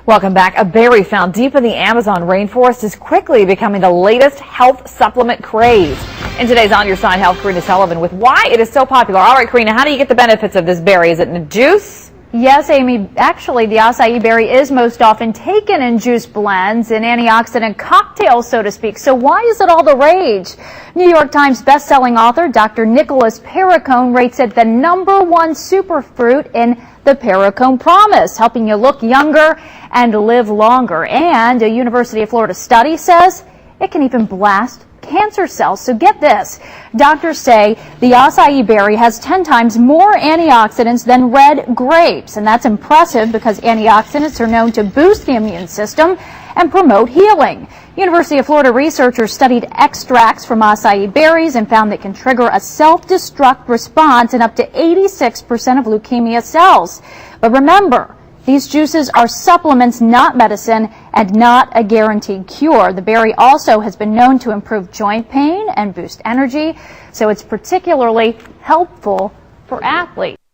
Welcome back. A berry found deep in the Amazon rainforest is quickly becoming the latest health supplement craze. In today's On Your Side Health, Karina Sullivan with why it is so popular. All right, Karina, how do you get the benefits of this berry? Is it in a juice? Yes, Amy. Actually, the acai berry is most often taken in juice blends, in antioxidant cocktails, so to speak. So why is it all the rage? New York Times bestselling author Dr. Nicholas Perricone rates it the #1 superfruit in the Perricone Promise, helping you look younger and live longer. And a University of Florida study says it can even blast cancer cells. So get this. Doctors say the acai berry has 10 times more antioxidants than red grapes. And that's impressive because antioxidants are known to boost the immune system and promote healing. University of Florida researchers studied extracts from acai berries and found they can trigger a self-destruct response in up to 86% of leukemia cells. But remember, these juices are supplements, not medicine, and not a guaranteed cure. The berry also has been known to improve joint pain and boost energy, so it's particularly helpful for athletes.